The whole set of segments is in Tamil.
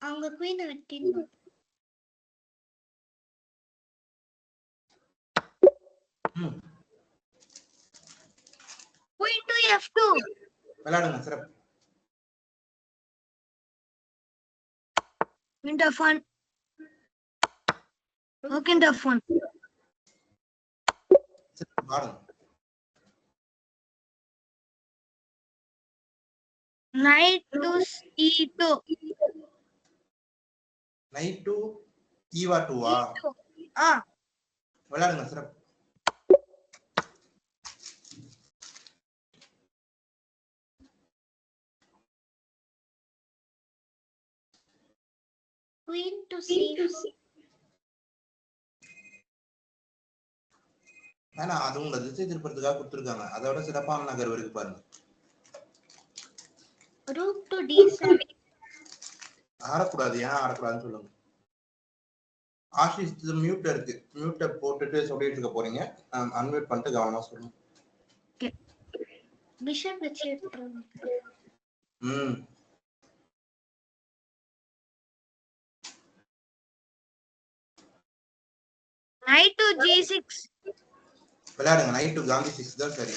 அவங்க குயின் வெட்டிடணும். குயின் டு F2 விளையாடுங்க சிறப்பு. குயின் F1 ஓகே F1 சிறப்பு ஆடுங்க. knight to E2 knight to ஈவா 2வா? விளையாடுங்க சிறப்பு. queen to C4 ஏன்னா அது உங்களை திசை திருப்பறதுக்காக கொடுத்துருக்காங்க. அதோட சிறப்பான நகர்வு இருக்கு பாருங்க. rook to D7 ஆடக்கூடாது. ஏன் ஆடக்கூடாதுன்னு சொல்லுங்க. ஆஷிஷ் மியூட் இருக்கு. மியூட்டை போட்டுட்டு சொல்லிட்டு இருக்க போறீங்க. அன்மியூட் பண்ணிட்டு கவனமா சொல்லுங்க. பிஷப் வச்சு எடுத்துறோம். knight to G6 விளையாடுங்க. நைட் டு காந்தி 6 தான் சரி.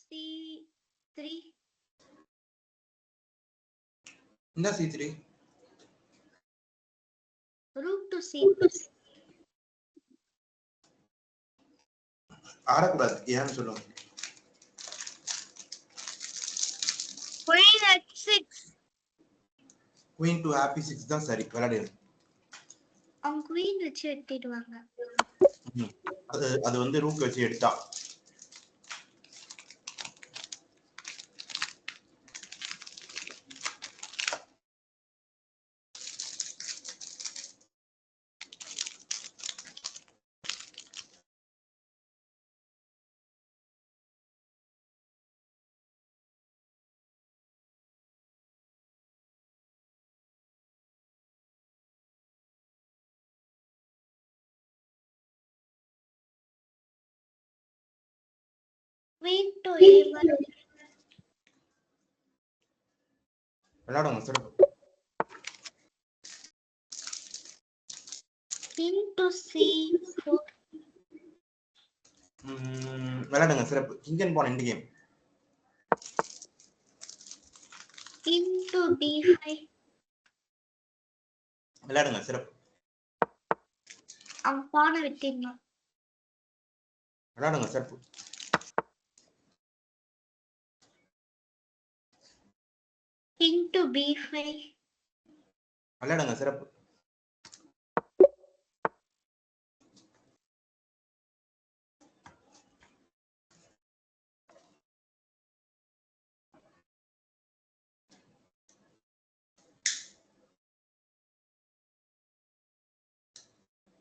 C3 இந்த C3 rook to C6 ஆடக்கூடாது. ஏன்னு சொல்லுங்க. queen H6 queen to happy 6 தான் சரி. விளையாடுங்க. அவங்க குயின் வச்சு எடுத்துடுவாங்க. அது வந்து ரூக் வச்சு எடுத்தா. queen to A1 விளையாடுங்க சிறப்பு. king to C4 விளையாடுங்க சிறப்பு. King and pawn end game. king to D5 விளையாடுங்க சிறப்பு. அவங்க பானை வெட்டிடணும். விளையாடுங்க சிறப்பு. king to B5 விளையாடுங்க சிறப்பு.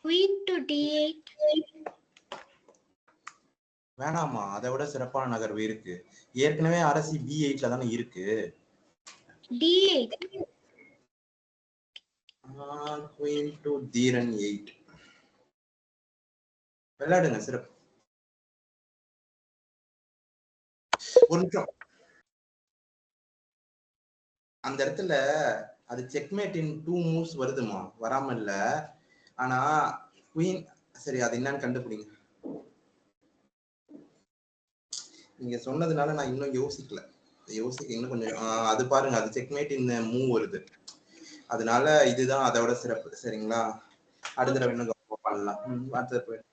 queen to D8 வேணாமா, அதை விட சிறப்பான நகர்வு இருக்கு. ஏற்கனவே அரசி B8ல தானே இருக்கு. D8 queen to D8 விளையாடுங்க சிறப்பு. ஒரு நிமிஷம். அந்த இடத்துல அது செக்மேட் இன் 2 மூவ்ஸ் வருதுமா, வராம இல்ல. ஆனா குயின் சரி, அது என்னன்னு கண்டுபிடிங்க. நீங்க சொன்னதுனால நான் இன்னும் யோசிக்க இன்னும் கொஞ்சம். அது பாருங்க, அது செக்மேட் இன் மூவ் வருது. அதனால இதுதான் அதோட சிறப்பு. சரிங்களா? அடுத்த தடவை இன்னும் பண்ணலாம். அடுத்த போய்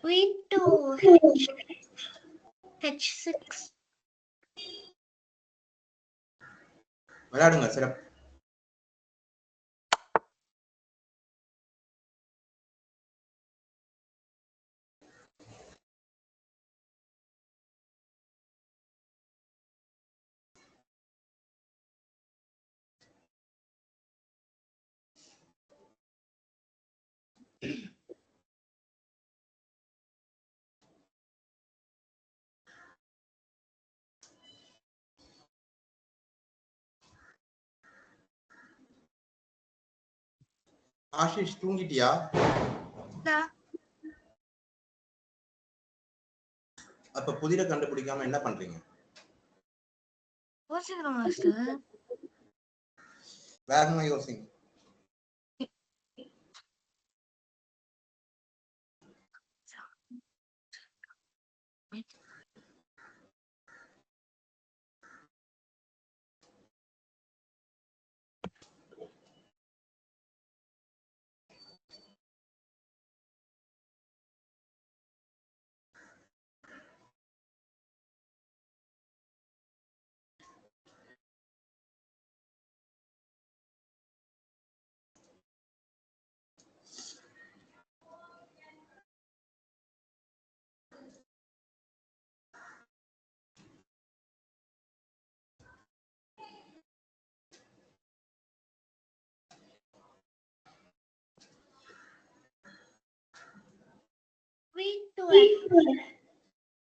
queen to H6 விளையாடுங்க சிறப்பு. ஆஷிஷ் தூங்கிட்டியா? அப்ப புதிரை கண்டுபிடிக்காம என்ன பண்றீங்க? வேகமா யோசிங்க.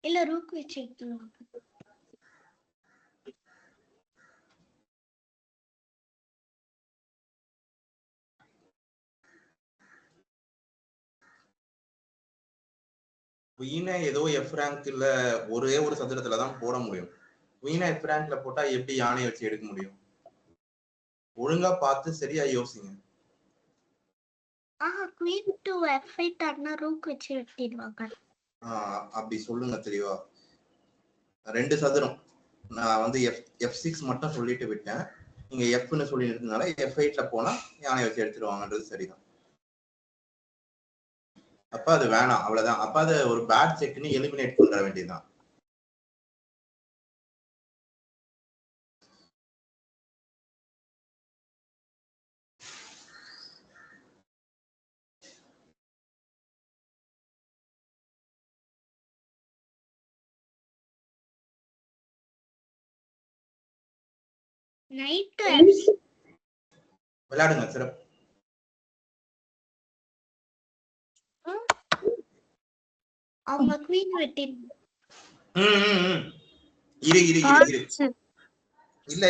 இல்ல ரூக் வச்சு எடுத்துருவாங்க. குயினை ஏதோ எஃப் ரேங்க்ல ஒரே ஒரு சதுரத்துல தான் போட முடியும். குயினை எஃப் ரேங்க்ல போட்டா எப்படி யானையை வச்சு எடுக்க முடியும்? ஒழுங்கா பார்த்து சரியா யோசிங்க. குயின் டு எஃப்8 ஆனா ரூக் வச்சு வெட்டிடுவாங்க. அப்படி சொல்லுங்க தெளிவா. 2 சதுரம் நான் வந்து F6 மட்டும் சொல்லிட்டு விட்டேன். நீங்க Fன்னு சொல்லி இருந்தனால F8ல போனா யானை வச்சு எடுத்துருவாங்கன்றது சரிதான். அப்ப அது வேணாம், அவ்வளவுதான். அப்ப அது ஒரு பேட் செக்னு எலிமினேட் பண்ற வேண்டியதுதான். நைட் விளையாடுங்க சிறப்பு. அவங்க குயின் வெட்டி இரு இல்ல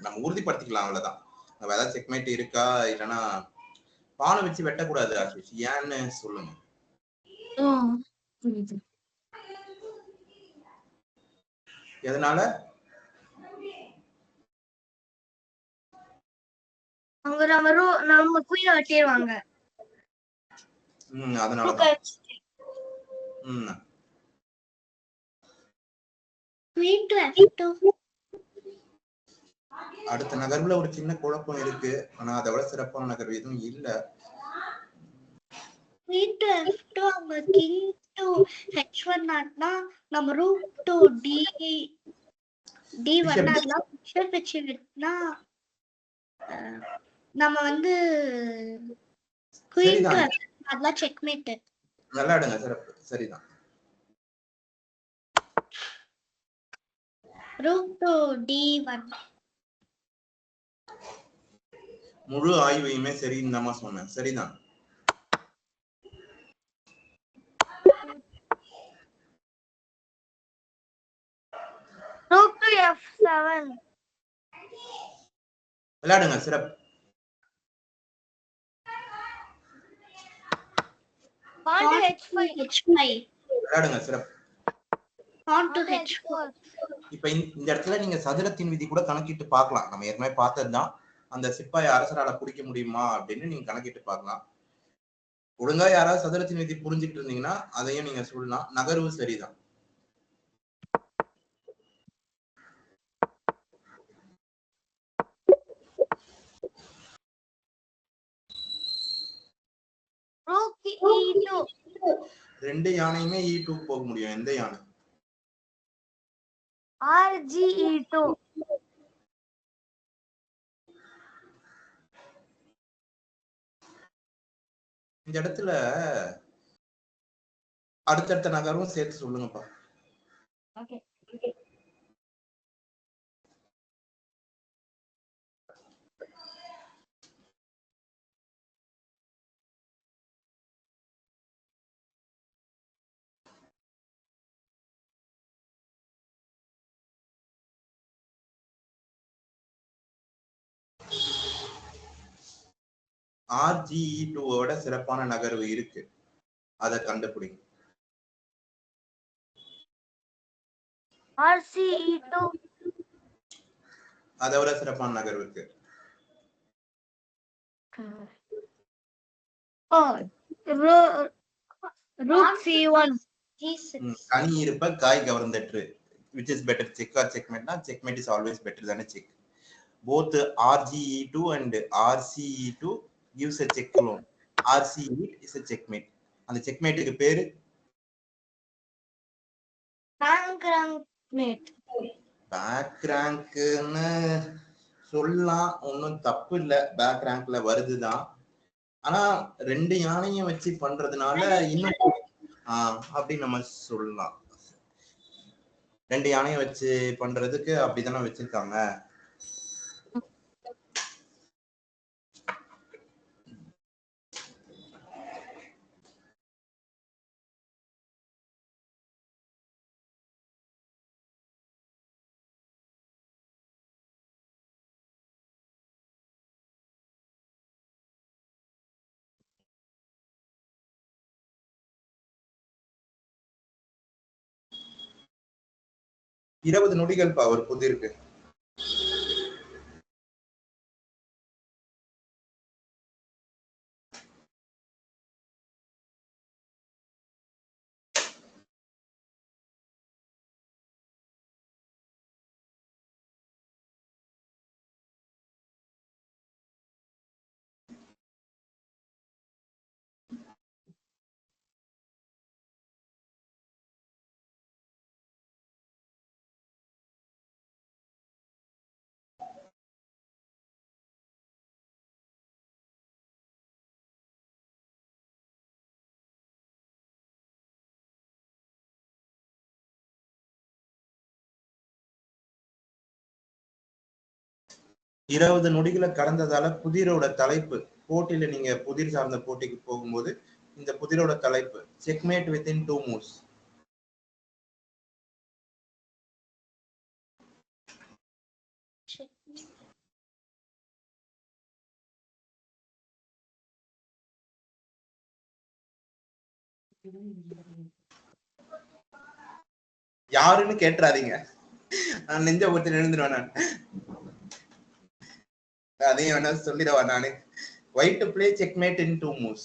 நம்ம உறுதிப்படுத்திக்கலாம், அவ்வளவுதான். நம்ம ஏதாவது செக்மேட் இருக்கா இல்லைன்னா பானை வச்சு வெட்டக்கூடாது ஆஷிஷ், ஏன்னு சொல்லுங்க. எதனால? அவங்க நம்ம குயினை வெட்டிடுவாங்க. அதனாலதான். அடுத்த நகர்வுல ஒரு சின்ன குழப்பம் இருக்கு, ஆனா அதை விட சிறப்பான நகர்வு எதுவும் இல்ல. அவங்க கிங் டு h1 ஆட்னா நம்ம ரூக் டு d1 ஆடலாம். பிஷப் வச்சு விட்டா நம்ம வந்து குயின் டு அதெல்லாம் செக்மேட். விளையாடுங்க சிறப்பு, சரிதான். Rook to d1. முழு ஆய்வையுமே சரின்னு தான் சொன்னேன், சரிதான். Rook to f7. விளையாடுங்க சிறப்பு. Pawn to h5. விளையாடுங்க சிறப்பு. Pawn to h4. இப்ப இந்த இடத்துல நீங்க சதுரத்தின் விதி கூட கணக்கிட்டு பார்க்கலாம். நம்ம ஏற்கனவே பார்த்ததுதான். அந்த சிப்பாயை அரசரால பிடிக்க முடியுமா அப்படின்னு நீங்க கணக்கிட்டு பார்க்கலாம். ஒழுங்கா யாராவது சதுரத்தின் விதி புரிஞ்சுட்டு இருந்தீங்கன்னா அதையும் நீங்க சொல்லலாம். நகர்வு சரிதான். ரெண்டு யானையுமே E2 போக முடியும். எந்த யானை? RG-E2. இந்த இடத்துல அடுத்தடுத்த நகரும் சேர்த்து சொல்லுங்கப்பா. ஓகே. RGE2 சிறப்பான நகர்வு இருக்கு, அதை கண்டுபிடிங்க. RCE2 அதை விட சிறப்பான நகர்வு இருக்கு. Rook C1 கனி இருப்ப காய் கவர்ந்தற்று. Which is better, check or checkmate? Checkmate is always better than a check. Both RGE2 and RCE2 gives a check loan. RCE is a checkmate. அந்த checkmate பேரு பேக் ரேங்க்னு சொல்லலாம், ஒன்னும் தப்பு இல்ல, பேக் ரேங்க்ல வருதுதான். ஆனா 2 யானையும் வச்சு பண்றதுனால இன்னும் அப்படி நம்ம சொல்லலாம். 2 யானையும் வச்சு பண்றதுக்கு அப்படித்தானே வச்சிருக்காங்க. இருபது நொடிகள் ஒரு புதிருக்கு. இருபது நொடிகளை கடந்ததால புதிரோட தலைப்பு, போட்டியில நீங்க புதிர் சார்ந்த போட்டிக்கு போகும்போது இந்த புதிரோட தலைப்பு செக்மேட் வித்தின் 2 moves. யாருன்னு கேட்டுறாதீங்க, நான் நெஞ்ச போட்டு எழுந்துருவேன். நான் அதையும் வேணா சொல்லிடுவா நானு. White to play checkmate in 2 moves.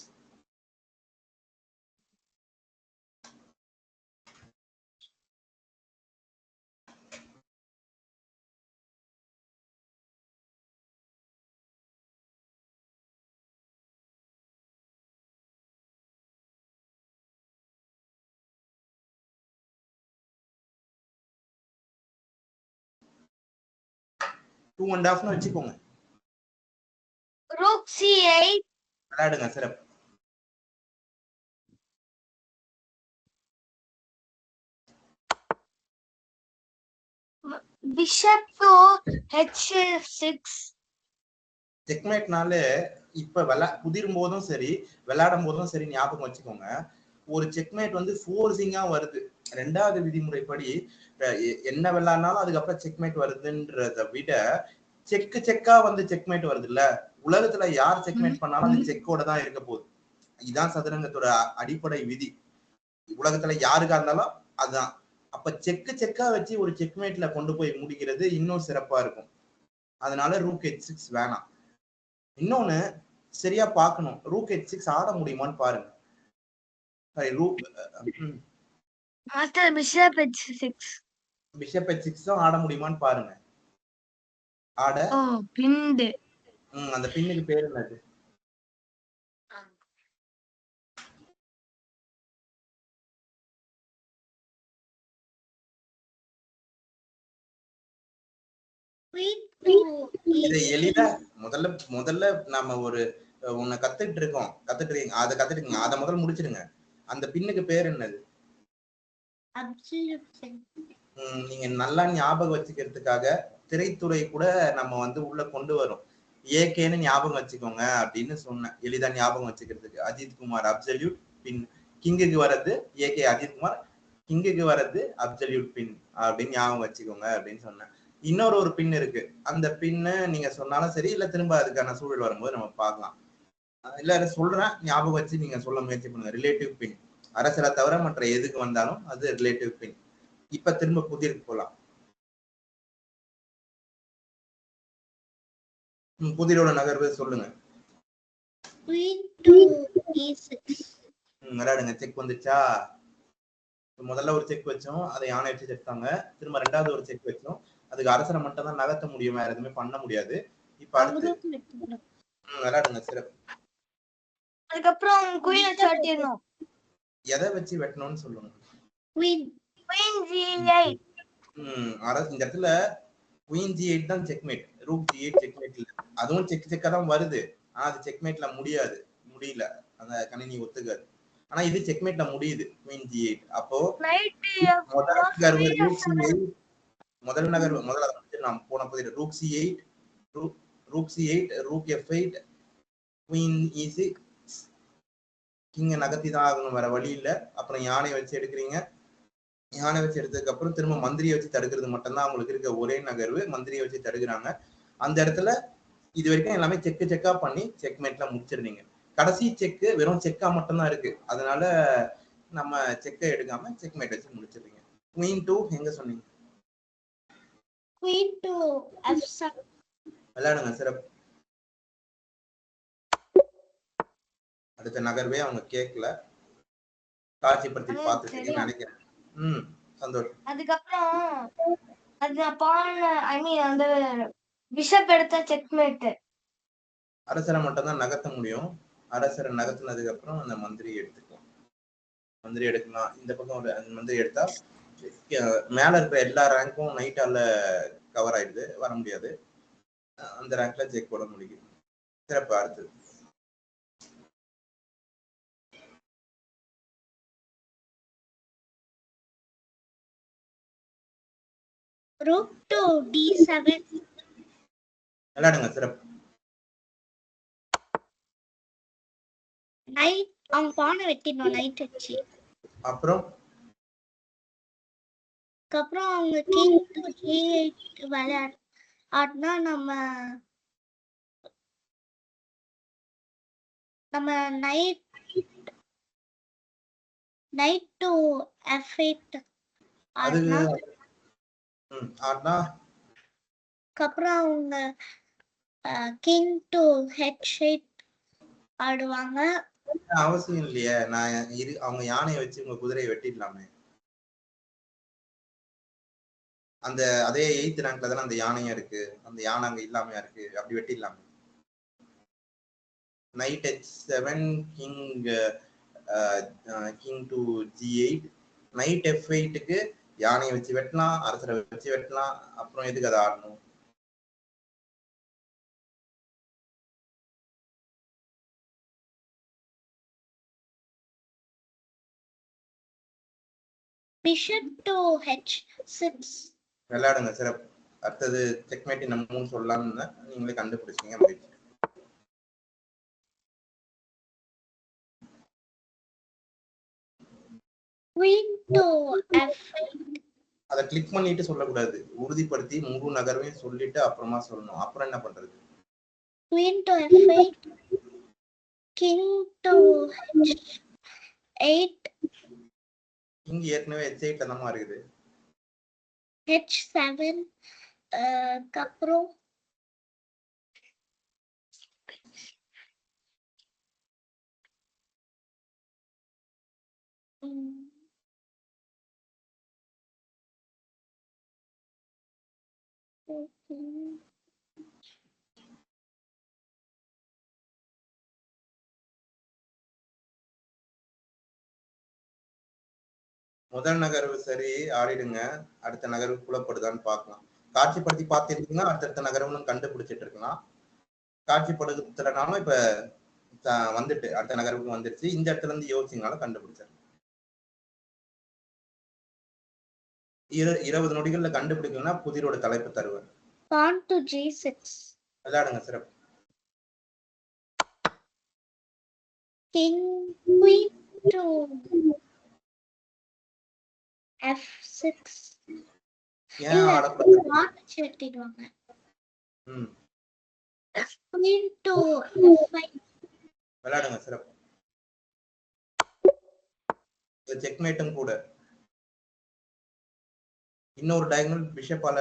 Two and half வச்சுக்கோங்க. Rook C8 விளையாடுங்க சிறப்பு. Bishop to H6. செக்மேட்னால இப்ப புதிரும் போதும் சரி விளையாடும் போதும் சரி ஞாபகம் வச்சுக்கோங்க, ஒரு செக்மேட் வந்து ஃபோர்சிங்கா வருது. 2வது விதிமுறைப்படி என்ன விளையாடினாலும் அதுக்கப்புறம் செக்மேட் வருதுன்றத விட செக்கா வந்து செக்மேட் வருது இல்ல, உலகத்துல யார் செக்மேட் பண்ணாலும் அது செக்கோட தான் இருக்க போகுது. இதுதான் சதுரங்கத்தோட அடிப்படை விதி. உலகத்துல யாருக்கா இருந்தாலும் அதுதான். அப்ப செக்கா வச்சு ஒரு செக்மேட்ல கொண்டு போய் முடிக்கிறது இன்னும் சிறப்பா இருக்கும். அதனால ரூக் H6 வேணாம். இன்னொன்னு சரியா பார்க்கணும், ரூக் H6 ஆட முடியுமான்னு பாருங்க. பிஷப் H6 ஆட முடியுமான்னு பாருங்க. ஆட பின்டு. அந்த பின்னுக்கு பேர் என்னது? இதை எளிதா முதல்ல நாம ஒரு உன்னை கத்துக்கிட்டு அதை முதல்ல முடிச்சிருங்க. அந்த பின்னுக்கு பேர் என்னது? நீங்க நல்லா ஞாபகம் வச்சுக்கிறதுக்காக திரைத்துறை கூட நம்ம வந்து உள்ள கொண்டு வரும். ஏகேன்னு ஞாபகம் வச்சுக்கோங்க அப்படின்னு சொன்னேன், எளிதா ஞாபகம் வச்சுக்கிறதுக்கு. அஜித் குமார் அப்சல்யூட் பின், கிங்குக்கு வர்றது ஏகே அஜித் குமார், கிங்குக்கு வர்றது அப்சல்யூட் பின் அப்படின்னு ஞாபகம் வச்சுக்கோங்க அப்படின்னு சொன்னேன். இன்னொரு பின் இருக்கு, அந்த பின்னு நீங்க சொன்னாலும் சரி, இல்ல திரும்ப அதுக்கான சூழல் வரும்போது நம்ம பார்க்கலாம். இல்ல சொல்றேன், ஞாபகம் வச்சு நீங்க சொல்ல முயற்சி பண்ணுங்க. ரிலேட்டிவ் பின். அரசரை தவிர மற்ற எதுக்கு வந்தாலும் அது ரிலேட்டிவ் பின். இப்ப திரும்ப புதிருக்கு போலாம். புதிரோட நகர்வு சொல்லுங்க. Queen to E6. விளையாடுங்க. செக் வந்துச்சா? முதல்ல ஒரு செக் வச்சோம், அதை யானை வச்சு செத்தாங்க. திரும்ப 2வது ஒரு செக் வச்சோம், அதுக்கு அரசரை மட்டும் தான் நகர்த்த முடியும், வேற எதுவுமே பண்ண முடியாது. இப்ப அடுத்து விளையாடுங்க. சிறப்பு. அதுக்கப்புறம் குயின் வச்சு வெட்டிடணும். எதை வச்சு வெட்டணும்னு சொல்லுங்க. Queen G8. இந்த இடத்துல குயின் G8 தான் செக்மேட். ரூக் G8 செக்மேட் இல்ல. அதுவும் செக்கா தான் வருது. ஆனா அது செக்மேட்ல முடியல. அந்த கணினி ஒத்துக்காது. ஆனா இது செக்மேட்ல முடியுது. Queen G8. அப்போ முதல் நகர்வு முதல்ல நாம் போன பதில் rook C8, rook C8, rook F8, queen E6, கிங்க நகர்த்தி தான் ஆகணும், வேற வழி இல்ல. அப்புறம் யானை வச்சு எடுக்கிறீங்க. யானை வச்சு எடுத்ததுக்கு அப்புறம் திரும்ப மந்திரியை வச்சு தடுக்கிறது மட்டும்தான் அவங்களுக்கு இருக்க ஒரே நகர்வு. மந்திரியை வச்சு தடுக்கிறாங்க. அந்த இடத்துல இது வரைக்கும் எல்லாமே செக்கா பண்ணி செக்மேட்ல முடிச்சிருந்தீங்க. கடைசி செக்கு வெறும் செக்கா மட்டும்தான் இருக்கு. அதனால நம்ம செக்கை எடுக்காம செக்மேட் வச்சு முடிச்சிருக்கீங்க. குயின் 2 எங்க சொன்னீங்க? Queen to F7. விளையாடுங்க. சிறப்பு. அடுத்த நகர்வே அவங்க கேட்கல. காட்சிப்படுத்தி பார்த்துட்டு நினைக்கிறேன். சந்தோஷம். அதுக்கப்புறம் அது அந்த பிஷப் எடுத்த செக்மேட். அரசரை மட்டும் தான் நகர்த்த முடியும். அரசரை நகர்த்தினதுக்கு அப்புறம் அந்த மந்திரி எடுத்துக்கலாம். மந்திரி எடுக்கலாம். இந்த பக்கம் ஒரு மந்திரி எடுத்தா மேல இருக்கிற எல்லா ரேங்க்கும் நைட்டால கவர் ஆயிடுது, வர முடியாது. அந்த ரேங்க்ல செக் போட முடியும். சிறப்பு. அடுத்தது Rook to D7. விளையாடுங்க. சிறப்பு. Knight அவங்க பானை வெட்டிடணும் நைட் வச்சு. அப்புறம் அவங்க கிங் டு G8 விளையாடுனா நம்ம நைட் டு F8 ஆடுனா அப்புறம் அவங்க கிங் டு H8 ஆடுவாங்க. அவசியம் இல்லையே. அவங்க யானையை வச்சு உங்க குதிரையை வெட்டிடலாமே. அந்த அதே 8th ரேங்க்ல தானே அந்த யானையா இருக்கு. அந்த யானை அங்க இல்லாமையா இருக்கு. அப்படி வெட்டிடலாமே. Knight H7, king to G8, Knight F8க்கு யானையை வச்சு வெட்டலாம், அரசரை வச்சு வெட்டலாம். அப்புறம் எதுக்கு அதை ஆடணும்? Bishop to H6. விளையாடுங்க. சிறப்பு. அடுத்தது செக்மேட் நம்ம 3 சொல்லலாம்னு நீங்களே கண்டுபிடிச்சீங்க. Queen to F8. அதை கிளிக் பண்ணிட்டு சொல்லக்கூடாது. உறுதிப்படுத்தி முழு நகர்வையும் சொல்லிட்டு அப்புறமா சொல்லணும். அப்புறம் என்ன பண்றது? Queen to F8. King to H8. King ஏற்கனவே H8ல தான் இருக்குது. H7 அப்புறம் முதல் நகர்வு சரி ஆடிடுங்க. அடுத்த நகர்வு புலப்படுதான்னு பார்க்கலாம். காட்சிப்படுத்தி பார்த்துருக்கீங்கன்னா அடுத்தடுத்த நகர்வுன்னு கண்டுபிடிச்சிட்டு இருக்கலாம். காட்சிப்படுத்துறனாலும் இப்ப வந்துட்டு அடுத்த நகர்வுக்கு வந்துருச்சு. இந்த இடத்துல இருந்து யோசிச்சீங்கனாலும் கண்டுபிடிச்சிருக்கேன். 20 நொடிகள்ல கண்டுபிடிக்கணும்னா புதிரோட தலைப்பு தருவேன். Pawn to G6. விளையாடுங்க. சிறப்பு. King Queen to F6. ஏன் ஆடக்கூடாது? வெட்டிடுவாங்க. Queen to F5. விளையாடுங்க சிறப்பு. செக்மேட்டும் கூட. இன்னொரு டயகனல் பிஷப்பால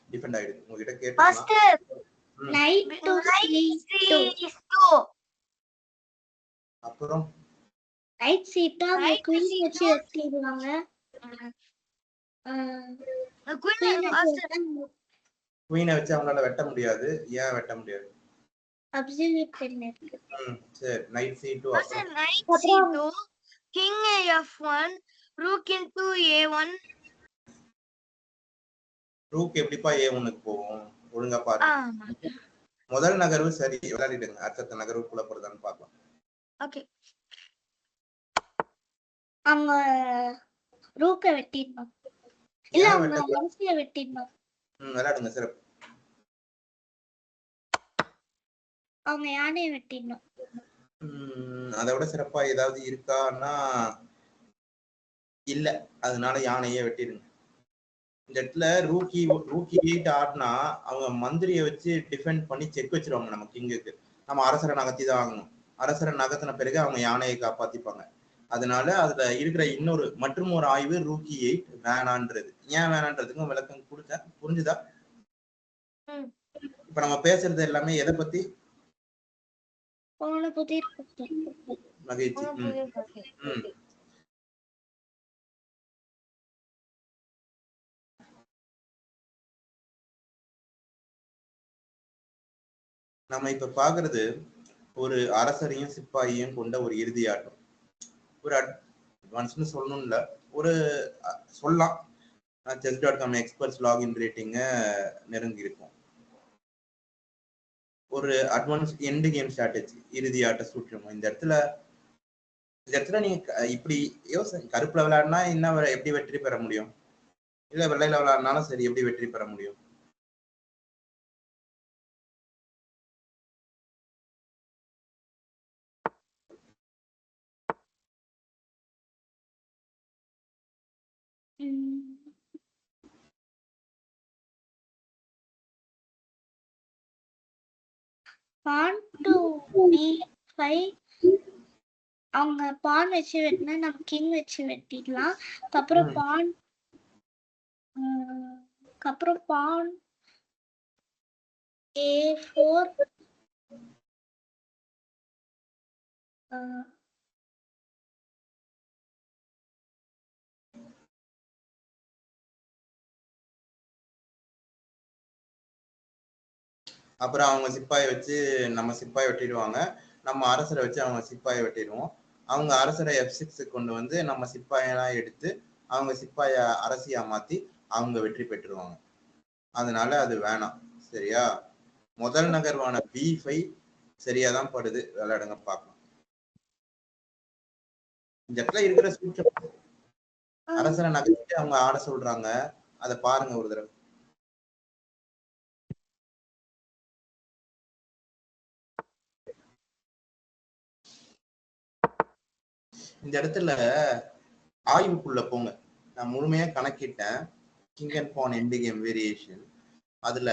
டிஃபெண்ட் ஆயிடுது. உங்ககிட்ட கேட்டா மாஸ்டர் Knight to C2. அப்புறம் Knight C2 அவங்க Knight queen C2. வச்சு வெட்டிடுவாங்க. Queen மாஸ்டர் குயினை வச்சு அவங்களால வெட்ட முடியாது. ஏன் வெட்ட முடியாது? absolute pen இருக்கு. சரி நைட் C2 மாஸ்டர் அப்புறம் knight C2 king F1 rook into A1 rook எப்படிப்பா A1க்கு போகும்? ஒழுங்கா பாருங்க. முதல் நகர்வு சரி விளையாடிடுங்க. அடுத்த நகர்வுக்குள்ள போறதான்னு பார்க்கலாம். ஓகே அவங்க ரூக்க வெட்டிடணும். இல்ல அவங்க அரசிய வெட்டிடணும். விளையாடுங்க சிறப்பு. அவங்க யானையை வெட்டிடணும். அதை விட சிறப்பா ஏதாவது இருக்கான்னா இல்ல, அதனால யானையே வெட்டிடுங்க. இந்த இடத்துல ரூக்கி 8 ஆடினா அவங்க மந்திரியை வச்சு டிஃபெண்ட் பண்ணி செக் வச்சிருவாங்க நம்ம கிங்குக்கு. நம்ம அரசரை நகர்த்தி தான் ஆகணும். அரசரை நகர்த்தின பிறகு அவங்க யானையை காப்பாத்திப்பாங்க. அதனால அதுல இருக்கிற மற்றும் ஒரு ஆய்வு ரூக்கி 8 வேணான்றது. ஏன் வேணான்றதுக்கு விளக்கம் கொடுத்தேன். புரிஞ்சுதா? இப்ப நம்ம பேசுறது எல்லாமே எதை பத்தி? மகிழ்ச்சி. நம்ம இப்ப பாக்குறது ஒரு அரசரையும் சிப்பாயையும் கொண்ட ஒரு இறுதி ஆட்டம். ஒரு அட்வான்ஸ்னு சொல்லணும்ல, ஒரு சொல்லலாம். chess.com எக்ஸ்பர்ட்ஸ் லாகின் ரேட்டிங்க நெருங்கி இருக்கும். ஒரு அட்வான்ஸ் எண்ட் கேம் ஸ்ட்ராட்டஜி, இறுதி ஆட்ட சூட்சமம். இந்த இடத்துல நீங்க இப்படி யோசனை, கருப்புல விளையாடினா என்ன எப்படி வெற்றி பெற முடியும்? இல்ல வெள்ளையில விளையாடினாலும் சரி எப்படி வெற்றி பெற முடியும்? pawn to b5 அவங்க பான் வச்சு வெட்டினா நம்ம கிங் வச்சு வெட்டிடலாம். அப்புறம் பான் A4 அப்புறம் அவங்க சிப்பாயை வச்சு நம்ம சிப்பாயை வெட்டிடுவாங்க. நம்ம அரசரை வச்சு அவங்க சிப்பாயை வெட்டிடுவோம். அவங்க அரசரை F6 கொண்டு வந்து நம்ம சிப்பாயெல்லாம் எடுத்து அவங்க சிப்பாய அரசியா மாத்தி அவங்க வெற்றி பெற்றுருவாங்க. அதனால அது வேணாம். சரியா? முதல் நகர்வான B5 சரியாதான் படுது. விளையாடுங்க பார்க்கலாம். இந்த இடத்துல இருக்கிற சூட்சம், அரசரை நகர்த்திட்டு அவங்க ஆட சொல்றாங்க. அதை பாருங்க ஒரு தடவை. இந்த இடத்துல ஆய்வுக்குள்ள போங்க. நான் முழுமையா கணக்கிட்டேன். King and pawn end game variation. அதுல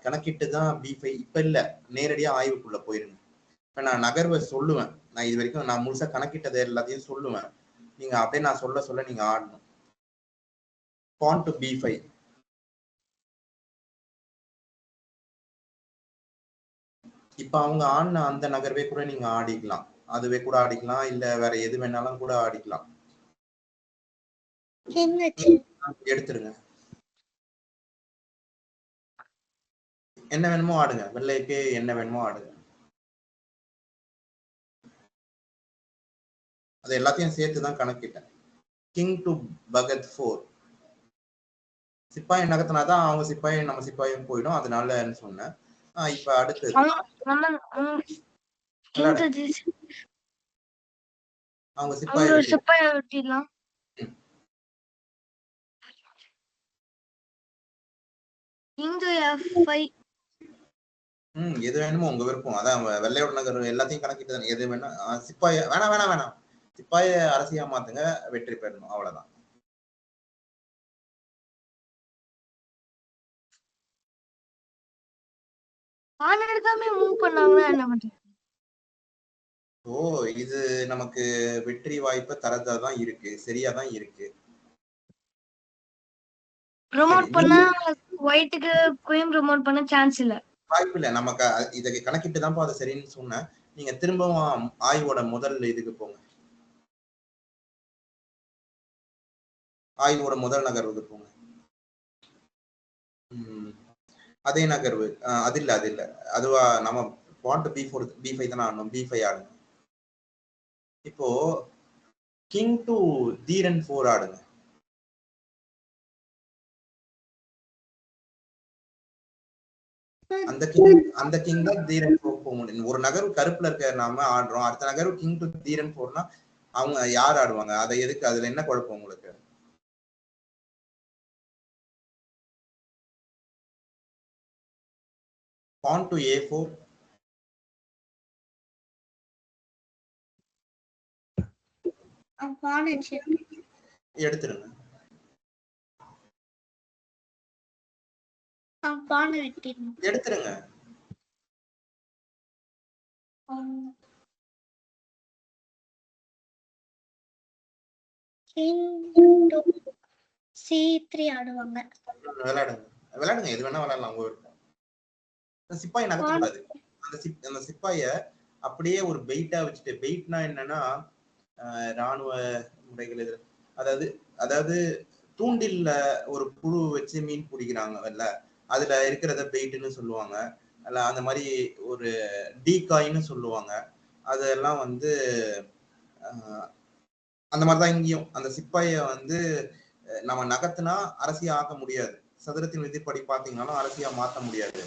கணக்கிட்டு தான் B5. இப்ப இல்ல, நேரடியா ஆய்வுக்குள்ள போயிருங்க. இப்ப நான் நகர்வை சொல்லுவேன். நான் இது வரைக்கும் நான் முழுசா கணக்கிட்டதை எல்லாத்தையும் சொல்லுவேன். நீங்க அப்படியே நான் சொல்ல நீங்க ஆடணும். பான் டு B5. இப்ப அவங்க ஆடின அந்த நகர்வே கூட நீங்க ஆடிக்கலாம். அதுவே கூட ஆடிக்கலாம், இல்ல வேற எது வேணாலும் கூட ஆடிக்கலாம். எடுத்துருங்க. என்ன வேணுமோ ஆடுங்க. வெள்ளைக்கு என்ன வேணுமோ ஆடுங்க. அது எல்லாத்தையும் சேர்த்துதான் கணக்கிட்டேன். கிங் டு பகத் 4. சிப்பாயை நகர்த்தினாதான் அவங்க சிப்பாயும் நம்ம சிப்பாயும் போயிடும். அதனாலன்னு சொன்னேன். இப்ப அடுத்தது அவங்க சிப்பாயை வெட்டிடலாம். எது வேணுமோ உங்க விருப்பம். அதான் வெள்ளையோட நகர் எல்லாத்தையும் கணக்கிட்டு எது வேணா. சிப்பாய வேணாம் சிப்பாய அரசியா மாத்துங்க, வெற்றி பெறணும். அவ்வளவுதான். பான் எடுக்காம மூவ் பண்ணாங்கன்னா என்ன பண்றது? ஓ, இது நமக்கு வெற்றி வாய்ப்பை தரதா தான் இருக்கு, சரியாதான் இருக்கு. ரிமோட் சரி, பண்ணா ஒயிட்டுக்கு குயின் ரிமோட் பண்ண சான்ஸ் இல்ல. வாய்ப்பு இல்ல. நமக்கு இதை கணக்கிட்டு தான்ப்பா அதை சரின்னு சொன்னேன். நீங்க திரும்பவும் ஆய்வோட முதல் இதுக்கு போங்க. ஆய்வோட முதல் நகர்வுக்கு போங்க. அதே நகர்வு அது இல்ல, அது இல்ல. அதுவா நம்ம பாண்ட் B4 B5 தானே ஆடணும். B5 ஆடுங்க. இப்போ கிங் டு D4 ஆடுங்க. அந்த கிங் தான் D4 போக முடியும். ஒரு நகர்வு கருப்புல இருக்க நாம ஆடுறோம், அடுத்த நகர்வு கிங் டு D4னா அவங்க யார் ஆடுவாங்க? அதை எதுக்கு? அதுல என்ன குழப்பம் உங்களுக்கு? pawn to A4. எடுத்துருங்க. எடுத்துருங்க. C3 ஆடுவாங்க. விளையாடுங்க, விளையாடுங்க, எது வேணா விளையாடலாம். சிப்பாயை நகர்த்தக்கூடாது. அந்த சிப்பாய அப்படியே ஒரு பெயிட்டா வச்சுட்டு, பெயிட்னா என்னன்னா ராணுவ முறைகள் இது, அதாவது அதாவது தூண்டில்ல ஒரு புழு வச்சு மீன் பிடிக்கிறாங்கல்ல, அதுல இருக்கிறத பெயிட்னு சொல்லுவாங்க. அல்ல அந்த மாதிரி ஒரு டீகாய்ன்னு சொல்லுவாங்க. அதெல்லாம் வந்து அந்த மாதிரிதான் இங்கேயும் அந்த சிப்பாயை வந்து நம்ம நகர்த்தினா அரசியா ஆக்க முடியாது. சதுரத்தின் விதிப்படி பாத்தீங்கன்னாலும் அரசியா மாற்ற முடியாது.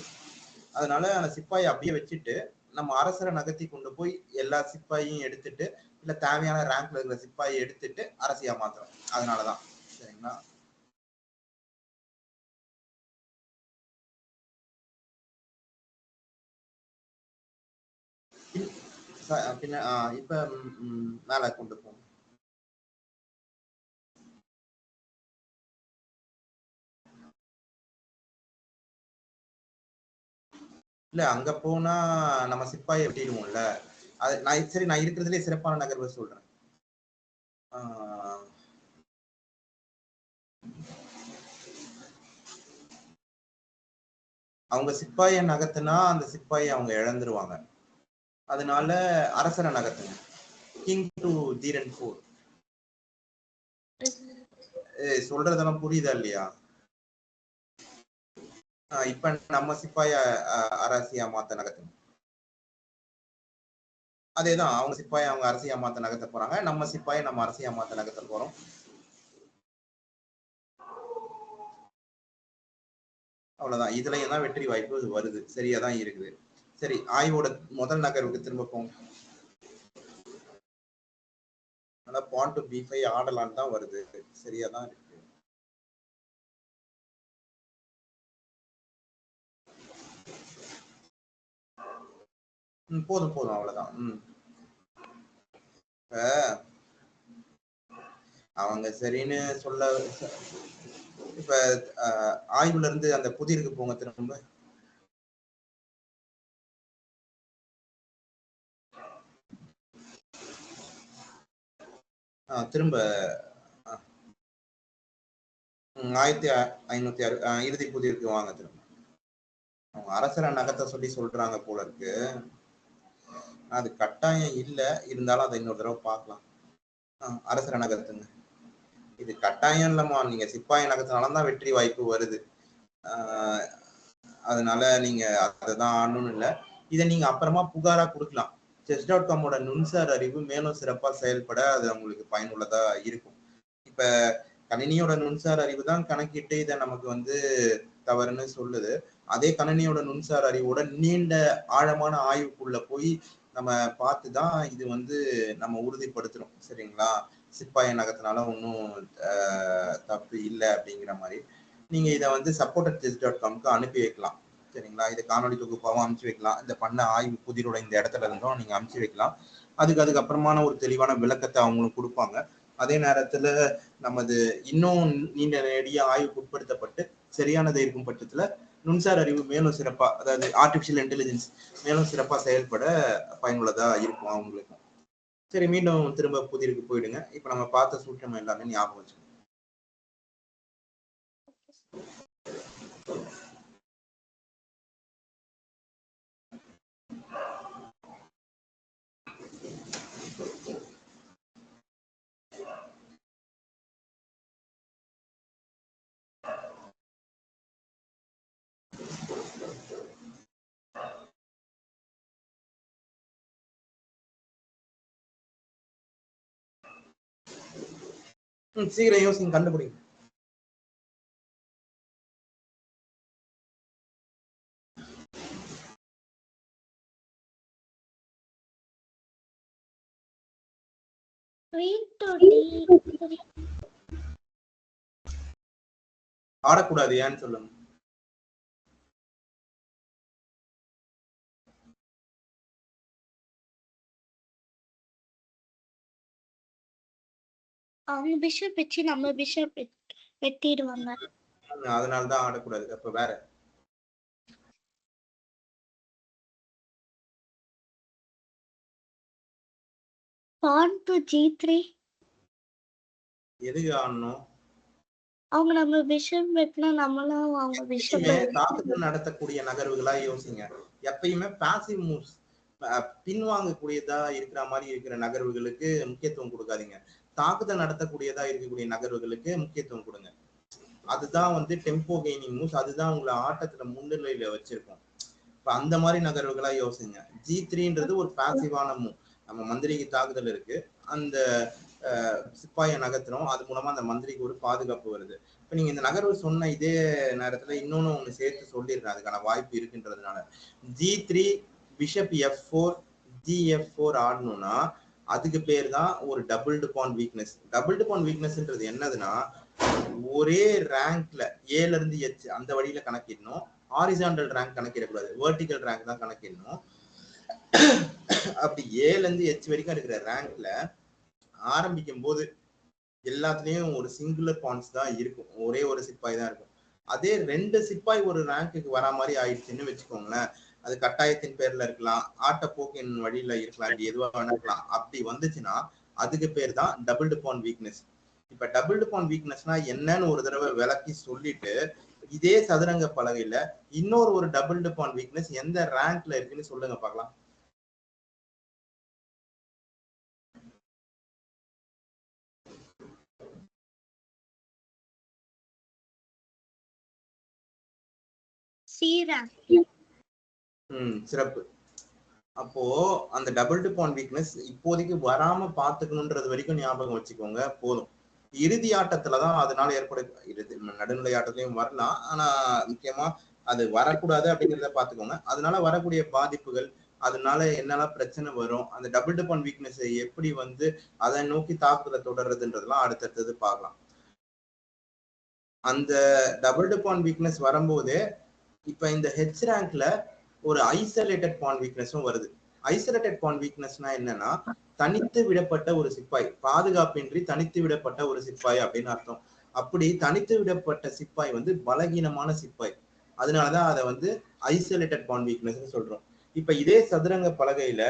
அதனால அந்த சிப்பாயை அப்படியே வச்சுட்டு நம்ம அரசரை நகர்த்தி கொண்டு போய் எல்லா சிப்பாயையும் எடுத்துட்டு, இல்ல தேவையான ரேங்க்ல இருக்கிற சிப்பாயை எடுத்துட்டு அரசியா மாத்துறோம். அதனாலதான். சரிங்களா? பின்ன இப்ப மேல கொண்டு போங்க. இல்ல, அங்க போனா நம்ம சிப்பாயை வெட்டிடுவோம்ல. அது சரி, நான் இருக்கிறதுலே சிறப்பான நகர்வை சொல்றேன். அவங்க சிப்பாயை நகர்த்தினா அந்த சிப்பாயை அவங்க இழந்துருவாங்க. அதனால அரசரை நகர்த்துங்க. King to D4. சொல்றதெல்லாம் புரியுதா இல்லையா? இப்ப நம்ம சிப்பாய அரசியா மாத்த நகர்த்துங்க. அதேதான், அவங்க சிப்பாயை அவங்க அரசியா மாத்த நகர்த்த போறாங்க, நம்ம சிப்பாயை நம்ம அரசியா மாத்த நகர்த்த போறோம். அவ்வளவுதான். இதுலயும் தான் வெற்றி வாய்ப்பு வருது. சரியாதான் இருக்குது. சரி, ஆய்வோட முதல் நகர்வுக்கு திரும்ப போங்க. ஆனா pawn to B5 ஆடலான்னு தான் வருது. சரியாதான் இருக்கு. போதும் போதும், அவ்வளவுதான். அவங்க சரின்னு சொல்ல. இப்ப ஆய்வுல இருந்து அந்த புதிருக்கு போங்க திரும்ப. திரும்ப 1506 இறுதி புதிருக்கு வாங்க திரும்ப. அவங்க அரசரை நகர்த்த சொல்லி சொல்றாங்க போல இருக்கு. அது கட்டாயம் இல்ல, இருந்தாலும் அதை இன்னொரு தடவை பார்க்கலாம். அரசரை நகர்த்துங்க. இது கட்டாயம் இல்லம்மா, நீங்க சிப்பாயை நகர்த்தினால்தான் வெற்றி வாய்ப்பு வருது. அதனால நீங்க அதைதான் ஆடணும்னு இல்லை. இதை நீங்க அப்புறமா புகாரா கொடுக்கலாம். chess.com நுண்சார் அறிவு மேலும் சிறப்பா செயல்பட அது உங்களுக்கு பயனுள்ளதா இருக்கும். இப்ப கணினியோட நுண்சார் அறிவு தான் கணக்கிட்டு இதை நமக்கு வந்து தவறுன்னு சொல்லுது. அதே கணினியோட நுண்சார் அறிவோட நீண்ட ஆழமான ஆய்வுக்குள்ள போய் நம்ம பார்த்துதான் இது வந்து நம்ம உறுதிப்படுத்துறோம். சரிங்களா? சிப்பாயை நகர்த்தினால ஒன்றும் தப்பு இல்லை அப்படிங்கிற மாதிரி நீங்க இதை வந்து support@chess.comக்கு அனுப்பி வைக்கலாம். சரிங்களா? இதை காணொலி தொகுப்பாகவும் அனுப்பிச்சு வைக்கலாம். இந்த பண்ண ஆய்வு புதிரோட இந்த இடத்துல இருந்தும் நீங்க அனுப்பிச்சு வைக்கலாம். அதுக்கப்புறமான ஒரு தெளிவான விளக்கத்தை அவங்களும் கொடுப்பாங்க. அதே நேரத்துல நமது இன்னும் நீண்ட நெடிய ஆய்வுக்கு உட்படுத்தப்பட்டு சரியானது இருக்கும் பட்சத்துல நுண்சார் அறிவு மேலும் சிறப்பா, அதாவது ஆர்டிபிஷியல் இன்டெலிஜென்ஸ் மேலும் சிறப்பா செயல்பட பயனுள்ளதா இருக்கும் அவங்களுக்கும். சரி, மீண்டும் திரும்ப புதிருக்கு போயிடுங்க. இப்ப நம்ம பார்த்த சூட்சமம் எல்லாமே ஞாபகம் வச்சுக்கோங்க. சீக்கிரம் யோசிங்க, கண்டுபிடிங்க. ஆடக்கூடாது, ஏன்னு சொல்லுங்க. அவங்க பிஷப் வச்சு நம்ம பிஷப் வெட்டிடுவாங்க. அதனாலதான் ஆடக்கூடாது. அப்ப வேற pawn to g3. எதுக்கு ஆடணும்? அவங்க நம்ம பிஷப் வெட்டினா நம்மளும் அவங்க பிஷப் தாக்குதல் நடத்தக்கூடிய நகர்வுகளா யோசிங்க. எப்பயுமே பாசிவ் மூவ்ஸ், பின்வாங்கக்கூடியதா இருக்கிற மாதிரி இருக்கிற நகர்வுகளுக்கு முக்கியத்துவம் கொடுக்காதீங்க. தாக்குதல் நடத்தக்கூடியதா இருக்கக்கூடிய நகர்வுகளுக்கு முக்கியத்துவம் கொடுங்க. அதுதான் வந்து டெம்போ கெய்னிங் மூவ்ஸ். அதுதான் உங்களை ஆட்டத்துல முன்னிலையில வச்சிருக்கும். இப்ப அந்த மாதிரி நகர்வுகளா யோசிங்க. G3ன்றது ஒரு பாசிவான மூவ். நம்ம மந்திரிக்கு தாக்குதல் இருக்கு, அந்த சிப்பாயை நகர்த்துறோம், அது மூலமா அந்த மந்திரிக்கு ஒரு பாதுகாப்பு வருது. இப்ப நீங்க இந்த நகர்வு சொன்ன இதே நேரத்துல இன்னொன்னு ஒண்ணு சேர்த்து சொல்லிடுறேன், அதுக்கான வாய்ப்பு இருக்குன்றதுனால. G3 பிஷப் F4 GF4 ஆடணும்னா அதுக்கு பேர் தான் ஒரு டபுள்டு பான் வீக்னஸ். டபுள்டு பான் வீக்னஸ்ன்றது என்னதுன்னா, ஒரே ரேங்க்ல ஏல இருந்து எச் அந்த வழியில கணக்கிடணும். ஹாரிசான்டல் ரேங்க் கணக்கிடக்கூடாது, வெர்டிகல் ரேங்க் தான் கணக்கிடணும். அப்படி ஏல இருந்து எச் வரைக்கும் இருக்கிற ரேங்க்ல ஆரம்பிக்கும் போது எல்லாத்துலயும் ஒரு சிங்குலர் பாயிண்ட்ஸ் தான் இருக்கும், ஒரே ஒரு சிப்பாய் தான் இருக்கும். அதே 2 சிப்பாய் ஒரு ரேங்க்குக்கு வர மாதிரி ஆயிடுச்சுன்னு வச்சுக்கோங்களேன், அது கட்டாயத்தின் பேர்ல இருக்கலாம், ஆட்டப்போக்கின் வழியில இருக்கலாம், இப்படி எதுவா வேணா இருக்கலாம். அப்படி வந்துச்சுன்னா அதுக்கு பேர் தான் டபுள்டு பான் வீக்னஸ். இப்ப டபுள்டு பான் வீக்னஸ்னா என்னன்னு ஒரு தடவை விளக்கி சொல்லிட்டு, இதே சதுரங்க பலகையில இன்னொரு ஒரு டபுள்டு பான் வீக்னஸ் எந்த ரேங்க்ல இருக்குன்னு சொல்லுங்க பார்க்கலாம். சிறப்பு. அப்போ அந்த டபுள்டு பான் வீக்னஸ் இப்போதைக்கு வராம பாத்துக்கணும்ன்றது வரைக்கும் ஞாபகம் வச்சுக்கோங்க போதும். இறுதி ஆட்டத்துலதான் அதனால நடுநிலை ஆட்டத்திலையும் வரலாம், ஆனா முக்கியமா அது வரக்கூடாது அப்படிங்கிறத பாத்துக்கோங்க. அதனால வரக்கூடிய பாதிப்புகள், அதனால என்னெல்லாம் பிரச்சனை வரும், அந்த டபுள்டு பான் வீக்னஸ் எப்படி வந்து அதை நோக்கி தாக்குதலை தொடர்றதுன்றதெல்லாம் அடுத்தடுத்தது பார்க்கலாம். அந்த டபுள்டு பான் வீக்னஸ் வரும்போதே இப்ப இந்த ஹெச் ரேங்க்ல ஒரு ஐசோலேட்டட் பான் வீக்னஸும் வருது. ஐசோலேட்டட் பான் வீக்னஸ்னா என்னன்னா, தனித்து விடப்பட்ட ஒரு சிப்பாய், பாதுகாப்பின்றி தனித்து விடப்பட்ட ஒரு சிப்பாய் அப்படின்னு அர்த்தம். அப்படி தனித்து விடப்பட்ட சிப்பாய் வந்து பலகீனமான சிப்பாய், அதனாலதான் அதை வந்து ஐசோலேட்டட் பான் வீக்னஸ் சொல்றோம். இப்ப இதே சதுரங்க பலகையில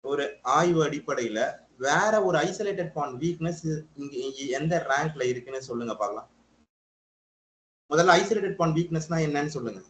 ஒரு ஆய்வு அடிப்படையில வேற ஒரு ஐசோலேட்டட் பான் வீக்னஸ் இங்க எந்த ரேங்க்ல இருக்குன்னு சொல்லுங்க பார்க்கலாம். முதல்ல ஐசோலேட்டட் பான் வீக்னஸ்னா என்னன்னு சொல்லுங்க.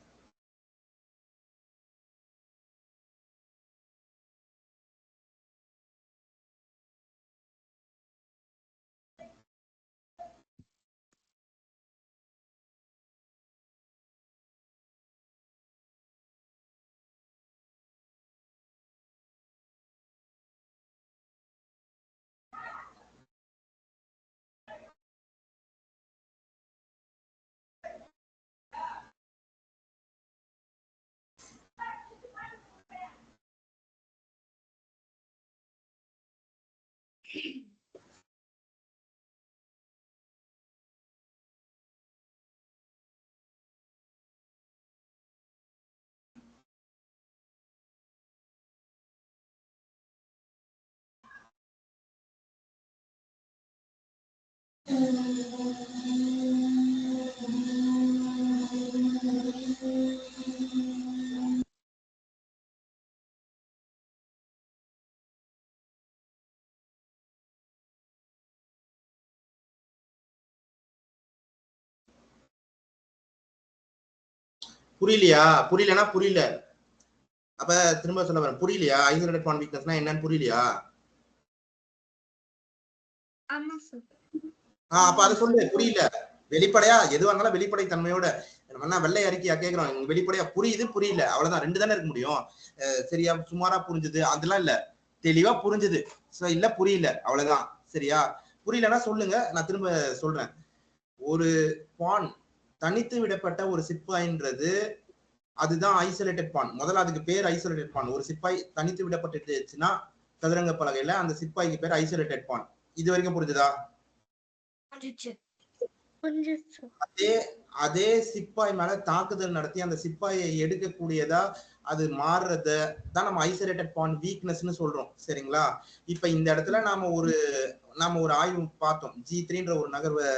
புரியலையா? புரியலன்னா புரியல. அப்ப திரும்ப சொல்ல வரேன், புரியலையா? ஐசோலேட்டட் பாண்ட் வீக்னஸ்னா என்னன்னு புரியலையா? ஆமா சார். அப்ப அதை சொல்லு. புரியல, வெளிப்படையா எதுவா இருந்தாலும் வெளிப்படை தன்மையோட. நம்ம வெள்ளை அறிக்கையா கேட்கிறோம், வெளிப்படையா புரியுது புரியல, அவ்வளவுதான். ரெண்டு தானே இருக்க முடியும். சரியா? சுமாரா புரிஞ்சுது அதெல்லாம் இல்ல, தெளிவா புரிஞ்சுது இல்ல புரியல, அவ்வளவுதான். சரியா? புரியலன்னா சொல்லுங்க, நான் திரும்ப சொல்றேன். ஒரு பான் தனித்து விடப்பட்ட ஒரு சிப்பாயின்றது அதுதான் ஐசோலேட்டட் பான். முதல்ல அதுக்கு பேர் ஐசோலேட்டட் பான். ஒரு சிப்பாய் தனித்து விடப்பட்டுச்சுன்னா சதுரங்க பலகையில அந்த சிப்பாய்க்கு பேர் ஐசோலேட்டட் பான். இது வரைக்கும் புரிஞ்சுதா? அதே சிப்பாய் மேல தாக்குதல் நடத்தி அந்த சிப்பாயை எடுக்கக்கூடியதா அது மாறுறத தான் நம்ம ஐசோலேட்டட் பாண்ட் வீக்னஸ்னு சொல்றோம். சரிங்களா? இப்ப இந்த இடத்துல நாம ஒரு ஆய்வு பார்த்தோம். G3ன்ற ஒரு நகர்வை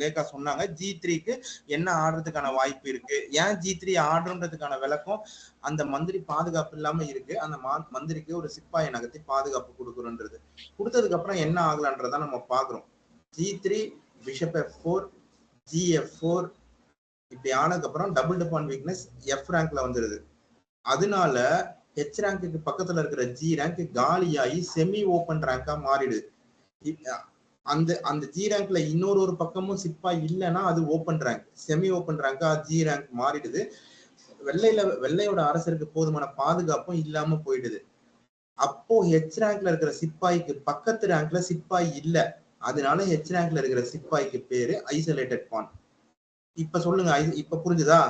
லேக்கா சொன்னாங்க. G3க்கு என்ன ஆடுறதுக்கான வாய்ப்பு இருக்கு, ஏன் G3 ஆடுறதுக்கான விளக்கம் அந்த மந்திரி பாதுகாப்பு இல்லாம இருக்கு, அந்த மந்திரிக்கு ஒரு சிப்பாயை நகர்த்தி பாதுகாப்பு கொடுக்குறோன்றது. கொடுத்ததுக்கு அப்புறம் என்ன ஆகலான்றத நம்ம பாக்குறோம். G3 பிஷப் F4 Gf4 இப்படி ஆனதுக்கு அப்புறம் டபுள் டிபான் வீக்னஸ் F ரேங்க்ல வந்துருது. அதனால H ரேங்க்கு பக்கத்துல இருக்கிற G ரேங்க் காலியாகி செமி ஓபன் ரேங்கா மாறிடுது. அந்த G ரேங்க்ல இன்னொரு பக்கமும் சிப்பாய் இல்லைன்னா அது ஓபன் ரேங்க். செமி ஓபன் ரேங்கா G ரேங்க் மாறிடுது. வெள்ளையோட அரசருக்கு போதுமான பாதுகாப்பும் இல்லாம போயிடுது. அப்போ H ரேங்க்ல இருக்கிற சிப்பாய்க்கு பக்கத்து ரேங்க்ல சிப்பாய் இல்ல, அதனால H ரேங்க்ல இருக்கிற சிப்பாய்க்கு பேரு ஐசோலேட்டட் பான். இப்ப சொல்லுங்க, இப்ப புரிஞ்சுதா?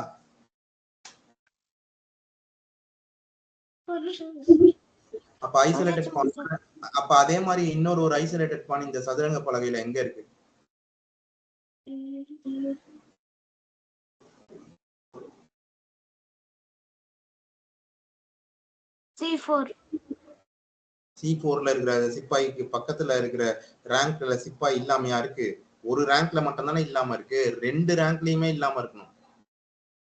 அப்ப ஐசோலேட்டட் பான், அப்ப அதே மாதிரி இன்னொரு ஐசோலேட்டட் பான் இந்த சதுரங்க பலகையில எங்க இருக்கு? C4ல இருக்கிற சிப்பாய்க்கு பக்கத்துல இருக்கிற ரேங்க்ல சிப்பாய் இல்லாமையா இருக்கு? ஒரு ரேங்க்ல மட்டும் தானே இல்லாம இருக்கு, ரெண்டு ரேங்க்லயுமே இல்லாம இருக்கணும்.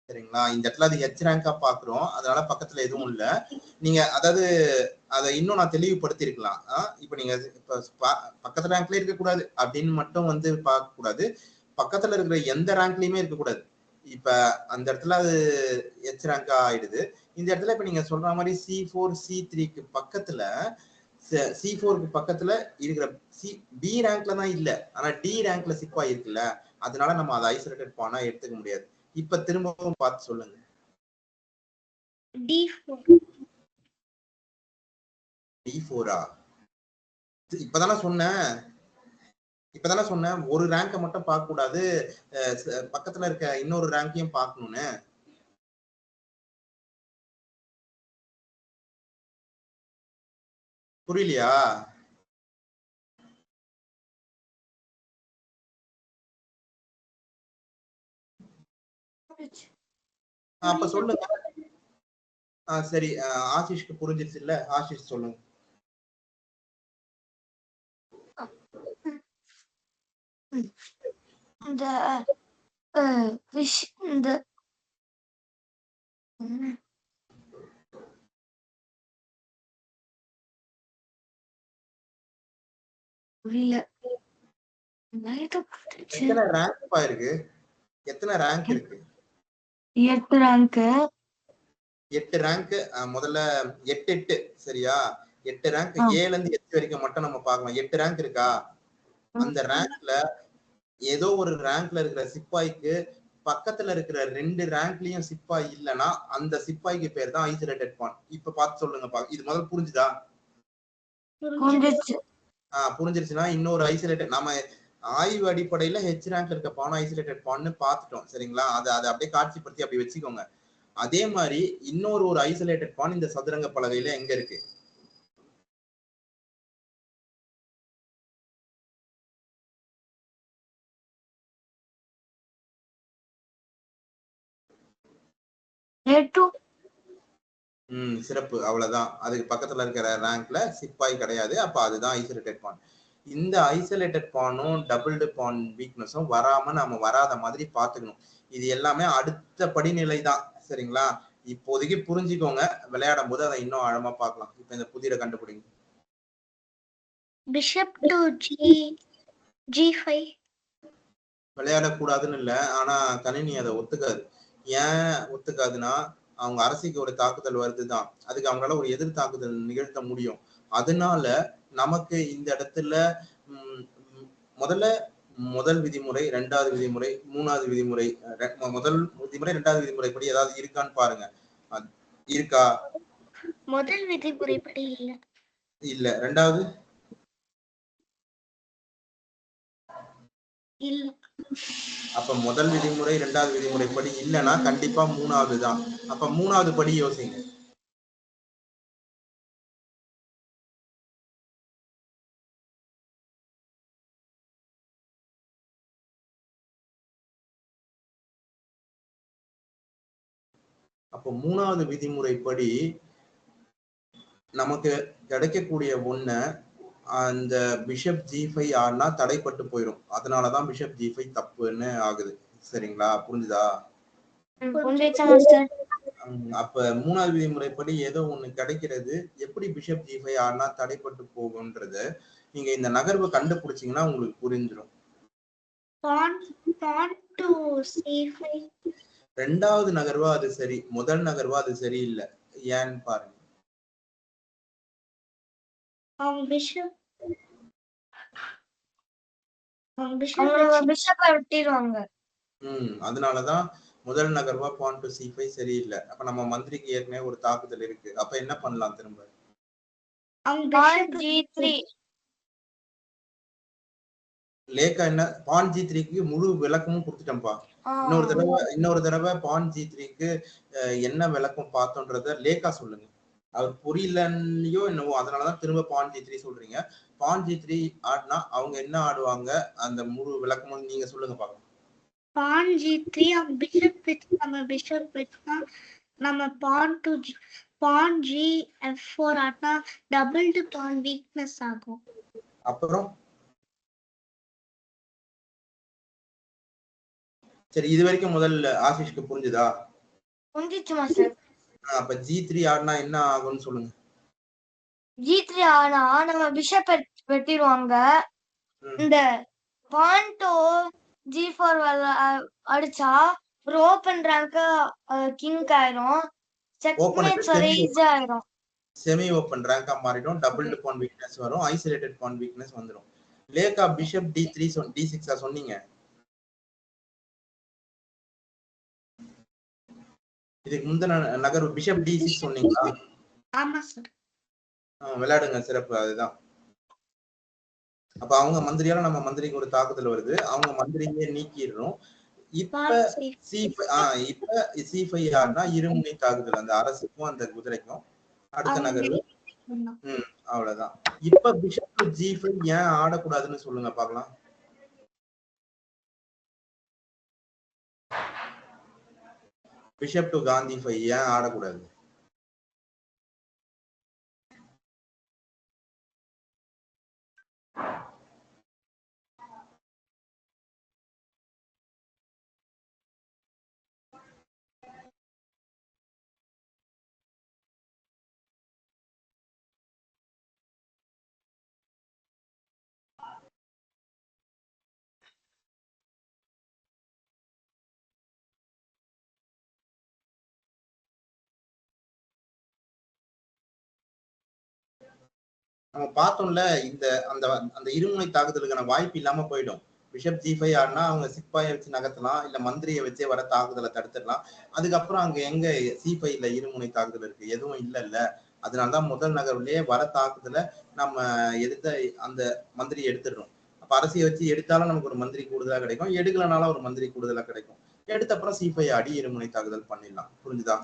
சரிங்களா? இந்த இடத்துல அது H ரேங்கா பாக்குறோம், அதனால பக்கத்துல எதுவும் இல்ல. நீங்க அதாவது அதை இன்னும் நான் தெளிவுபடுத்தி இருக்கலாம். இப்ப நீங்க பக்கத்துல ரேங்க்ல இருக்க கூடாது அப்படின்னு மட்டும் பார்க்க கூடாது, பக்கத்துல இருக்கிற எந்த ரேங்க்லயுமே இருக்கக்கூடாது. இப்ப அந்த இடத்துல அது H ரேங்கா ஆயிடுது. இந்த இடத்துல இப்ப நீங்க சொல்ற மாதிரி C4 C3க்கு பக்கத்துல C4க்கு பக்கத்துல இருக்கிற B ரேங்க்ல தான் இல்ல, ஆனா D ரேங்க்ல சிப்பாய் இருக்குல்ல, அதனால நம்ம அதை ஐசோலேட்டட் பானா எடுத்துக்க முடியாது. இப்ப திரும்பவும் பார்த்து சொல்லுங்க. D4ஆ? இப்பதானே சொன்னேன் ஒரு ரேங்க மட்டும் பார்க்க கூடாது, பக்கத்துல இருக்க இன்னொரு ரேங்கையும் பார்க்கணும்னு. புரியலையா? அப்ப சொல்லுங்க. சரி, ஆசிஷ்க்கு புரிஞ்சிருச்சு இல்ல? ஆசிஷ் சொல்லுங்க. எத்தனை ரேங்க் இருக்கு? எத்தனை ரேங்க் இருக்கு? 8 ரேங்க். 8 ரேங்க். முதல்ல 8 சரியா? 8 ரேங்க் ஏல இருந்து H வரைக்கும் மட்டும் நம்ம பார்க்கலாம். 8 ரேங்க் இருக்கா? அந்த ரேங்க்ல ஏதோ ஒரு ரேங்க்ல இருக்கிற சிப்பாய்க்கு பக்கத்துல இருக்கிற 2 ரேங்க்லயும் சிப்பாய் இல்லைன்னா அந்த சிப்பாய்க்கு பேர் தான் ஐசோலேட்டட் பான். இப்ப பார்த்து சொல்லுங்க. இது முதல்ல புரிஞ்சுதா? புரிஞ்சிருச்சுன்னா இன்னொரு ஐசோலேட்டட், நாம ஆய்வு அடிப்படையில H ரேங்க்ல இருக்க பான் ஐசோலேட்டட் பான்னு பார்த்துட்டோம். சரிங்களா? அதை அப்படியே காட்சிப்படுத்தி அப்படி வச்சுக்கோங்க. அதே மாதிரி இன்னொரு ஐசோலேட்டட் பான் இந்த சதுரங்க பலகையில எங்க இருக்கு? சிறப்பு, அவ்வளவுதான். அதுக்கு பக்கத்துல இருக்கிற ரேங்க்ல சிப்பாய் கிடையாது, அப்ப அதுதான் ஐசோலேட்டட் பான். இந்த ஐசோலேட்டட் பானும் டபுள் பான் வீக்னஸும் வராம நாம வராத மாதிரி பாத்துக்கணும். இது எல்லாமே அடுத்த படிநிலை தான். சரிங்களா? இப்போதைக்கு புரிஞ்சுக்கோங்க, விளையாடும் போது அதை இன்னும் ஆழமா பார்க்கலாம். இப்ப இந்த புதிரை கண்டுபிடிங்க. பிஷப் டு G5 விளையாடக்கூடாதுன்னு இல்ல, ஆனா கணினி அதை ஒத்துக்காது. ஏன் ஒத்துக்காதுன்னா அவங்க அரசிக்கு ஒரு தாக்குதல் வருதுதான், அதுக்கு அவங்களால ஒரு எதிர் தாக்குதல் நிகழ்த்த முடியும். அதனால நமக்கு இந்த இடத்துல முதல்ல முதல் விதிமுறை, 2வது விதிமுறை, 3வது விதிமுறை, முதல் விதிமுறை 2வது விதிமுறை படி ஏதாவது இருக்கான்னு பாருங்க. இருக்கா? முதல் விதிமுறைப்படி இல்ல. இல்ல. 2வது இல்ல. அப்ப முதல் விதிமுறை 2வது விதிமுறை படி இல்லைன்னா கண்டிப்பா 3வது தான். அப்ப 3வது படி யோசிங்க. அப்போ 3வது விதிமுறைப்படி நமக்கு கிடைக்கக்கூடிய ஒண்ண அந்த பிஷப் G5 ஆடினா தடைப்பட்டு போயிடும். அதனாலதான் பிஷப் G5 தப்புன்னு ஆகுது. சரிங்களா? புரிஞ்சுதா? அப்ப 3வது விதிமுறைப்படி ஏதோ ஒண்ணு கிடைக்கிறது. எப்படி பிஷப் G5 ஆடினா தடைப்பட்டு போகும்ன்றத நீங்க இந்த நகர்வு கண்டுபிடிச்சீங்கன்னா உங்களுக்கு புரிஞ்சிடும். pawn to C5. 2வது நகர்வா அது சரி, முதல் நகர்வா அது சரியில்லை. ஏன்னு பாருங்க. பிஷப் வெட்டிடுவாங்க. அதனாலதான் முதல் நகர்வா pawn to C5 சரியில்லை. அப்ப நம்ம மந்திரிக்கு ஏற்கனவே ஒரு தாக்குதல் இருக்கு. அப்ப என்ன பண்ணலாம் திரும்ப? லேக்கா என்ன pawn G3க்கு முழு விளக்கமும் கொடுத்துட்டேன்ப்பா. இன்னொரு தடவை pawn G3க்கு என்ன விளக்கம் பார்த்தோன்றத லேக்கா சொல்லுங்க. அவர் புரியலன்னையோ என்னவோ, அதனாலதான் திரும்ப pawn G3 சொல்றீங்க. pawn G3 ஆடினா அவங்க என்ன ஆடுவாங்க, அந்த முழு விளக்கமும் நீங்க சொல்லுங்க பாக்கலாம். pawn G3 பிஷப் வச்சா நம்ம pawn G4 ஆடினா டபுள் pawn வீக்னஸ் ஆகும். அப்புறம் சரி, இது வரைக்கும் முதல் ஆசிஷ்க்கு புரிஞ்சுதா? புரிஞ்சிச்சு மாஸ்டர். அப்ப G3 ஆடினா என்ன ஆகும்னு சொல்லுங்க. G3 ஆனா நம்ம பிஷப் வெட்டிடுவாங்க. இந்த pawn to G4 அடிச்சா ஒரு ஓபன் ரேங்க் கிங் ஆயிரும். செக்மேட் ஈஸியா ஆயிரும். செமி ஓபன் ரேங்கா மாறிடும். டபுள் pawn வீக்னஸ் வரும். ஐசோலேட்டட் pawn வீக்னஸ் வந்துடும். லேக்கா பிஷப் D3 D6 சொன்னீங்க. இதுக்கு முந்தின நகர்வு பிஷப் D6 சொன்னீங்களா? ஆமா சார். விளையாடுங்க, சிறப்பு. அதுதான். அப்ப அவங்க மந்திரியால நம்ம மந்திரிக்கு ஒரு தாக்குதல் வருது. அவங்க மந்திரியே நீக்கிடுறோம். இப்ப C5 ஆடினா இருமுனை தாக்குதல் அந்த அரசுக்கும் அந்த குதிரைக்கும். அடுத்த நகர்வு அவ்வளவுதான். இப்ப பிஷப் G5 ஏன் ஆடக்கூடாதுன்னு சொல்லுங்க பாக்கலாம். பிஷப் டு காந்தி 5 ஏன் ஆடக்கூடாது? நம்ம பார்த்தோம்ல, இந்த அந்த அந்த இருமுனை தாக்குதலுக்கான வாய்ப்பு இல்லாம போயிடும். பிஷப் G5 ஆடினா அவங்க சிப்பாயை வச்சு நகர்த்தலாம், இல்ல மந்திரியை வச்சே வர தாக்குதலை தடுத்துடலாம். அதுக்கப்புறம் அங்க எங்க C5ல இருமுனை தாக்குதல் இருக்கு? எதுவும் இல்லைல்ல. அதனாலதான் முதல் நகர்வுலயே வர தாக்குதலை நம்ம எடுத்த அந்த மந்திரி எடுத்துடுறோம். அப்ப அரசியை வச்சு எடுத்தாலும் நமக்கு ஒரு மந்திரி கூடுதலா கிடைக்கும், எடுக்கலனாலும் ஒரு மந்திரி கூடுதலா கிடைக்கும். எடுத்த அப்புறம் C5 ஆடி இருமுனை தாக்குதல் பண்ணிடலாம். புரிஞ்சுதா?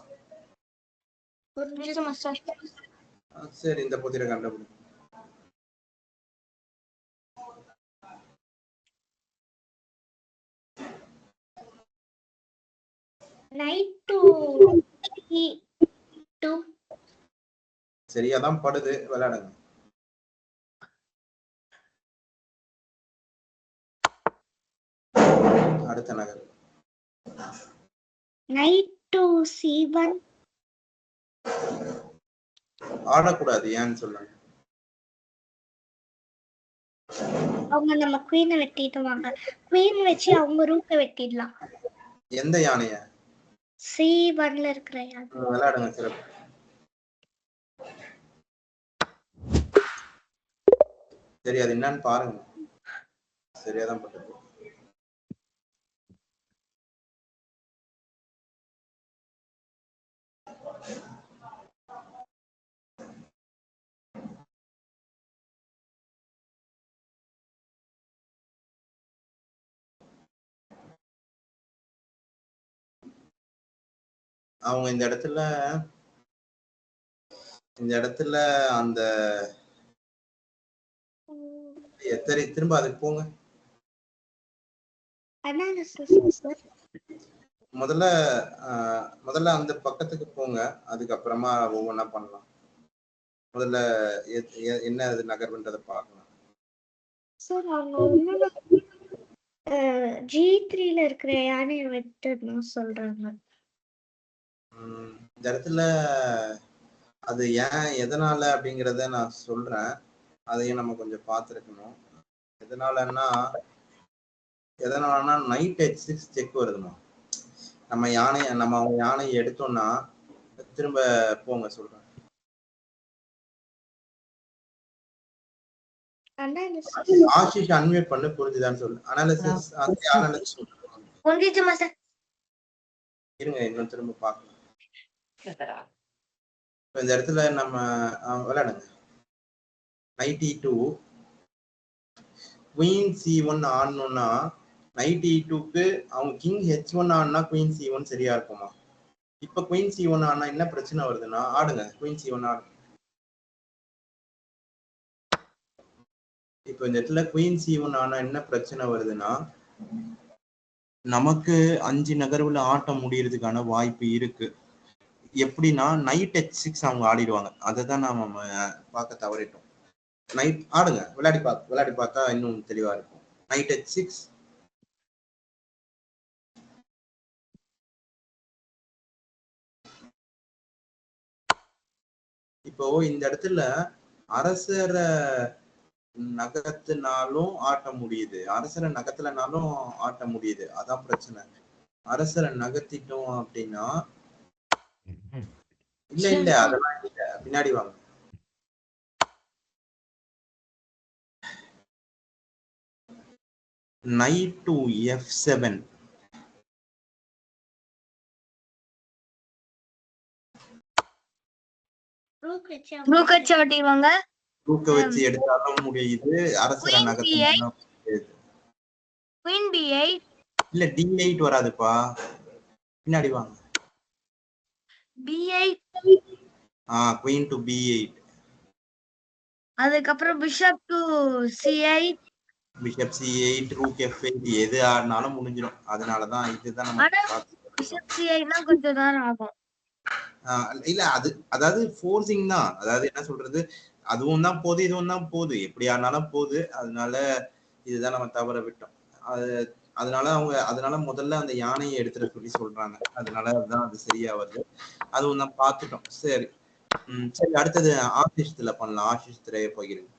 சரி, இந்த புதிரை கண்டுபிடி. சரியாதான் படுது, விளையாடுங்க. அடுத்த நகர் knight to c1. ஆடக்கூடாது, ஏன்னு சொல்லுங்க. அவங்க நம்ம குவீனை வெட்டிடுவாங்க. குவீன் வச்சு அவங்க ரூட்டை வெட்டிடலாம். எந்த யானைய? C1ல இருக்கிற யானை. விளையாடுங்க சிறப்பு. சரி அது என்னன்னு பாருங்க. சரியாதான் பட்டது. அவங்க இந்த இடத்துல அந்த திரும்ப அதுக்கு போங்க. முதல்ல அந்த பக்கத்துக்கு போங்க, அதுக்கப்புறமா ஒவ்வொன்றா பண்ணலாம். முதல்ல என்ன அது நகர்வுன்றதை பார்க்கலாம். சார் அவங்க G3ல இருக்கிற யானையை வெட்டணும் சொல்றாங்க. இந்த இடத்துல அது ஏன் எதனால அப்படிங்கிறத நான் சொல்றேன். அதையும் நம்ம கொஞ்சம் பார்த்துருக்கணும். எதனாலன்னா நைட் H6 செக் வருதுமா. நம்ம அவங்க யானையை எடுத்தோம்னா திரும்ப போங்க சொல்றேன். ஆஷிஷ் அன்மியூட் பண்ணு, புரிஞ்சுதான்னு சொல்லு. அனாலிசிஸ் இருங்க, இன்னும் திரும்ப பார்க்கலாம். இந்த இடத்துல நம்ம விளையாடுங்க. நைட் E2 குயின் C1 ஆடணும்னா நைட் E2க்கு அவங்க கிங் H1 ஆடினா குயின் C1 சரியா இருக்குமா? இப்ப குயின் C1 ஆனா என்ன பிரச்சனை வருதுன்னா, ஆடுங்க குயின் C1 ஆடுங்க. இப்ப இந்த இடத்துல குயின் C1 ஆனா என்ன பிரச்சனை வருதுன்னா, நமக்கு 5 நகர்வுல ஆட்டம் முடியறதுக்கான வாய்ப்பு இருக்கு. எப்படின்னா நைட் H6 அவங்க ஆடிடுவாங்க. அதை தான் நாம பார்க்க தவறிட்டோம். நைட் ஆடுங்க, விளையாடி பார்த்தா இன்னும் தெளிவா இருக்கும். நைட் H6 இப்போ இந்த இடத்துல அரசரை நகரத்தினாலும் ஆட்ட முடியுது, அரசரை நகர்த்தலனாலும் ஆட்ட முடியுது. அதான் பிரச்சனை. அரசரை நகர்த்திட்டோம் அப்படின்னா இல்ல அதெல்லாம் இல்ல, பின்னாடி வாங்க. Knight to F7. ரூக் வச்சு ஓட்டிடுவாங்க. ரூக்க வச்சு எடுத்தாலும் முடியுது, அரசரை நகர்த்தினாலும் முடியுது. குயின் B8 இல்ல D8 வராதுப்பா, பின்னாடி வாங்க. B8 queen to B8. அதுக்கப்புறம் bishop to C8 bishop C8 rook F8 எது ஆடினாலும் முடிஞ்சிடும். அதனாலதான் இதுதான் நம்ம பிஷப் C8னா கொஞ்சம் நேரம் ஆகும். இல்ல அது அதாவது ஃபோர்சிங் தான். அதாவது என்ன சொல்றது, அதுவும் தான் போகுது இதுவும் தான் போகுது, எப்படி ஆனாலும் போகுது. அதனால இதுதான் நம்ம தவற விட்டோம். அதனால முதல்ல அந்த யானையை எடுத்துட சொல்லி சொல்றாங்க. அதனால அதுதான் அது சரியா வருது. அதுவும் தான் பார்த்துட்டோம். சரி, அடுத்தது ஆஷிஷ் பண்ணலாம். ஆஷிஷ் திரைய போகிறேன்.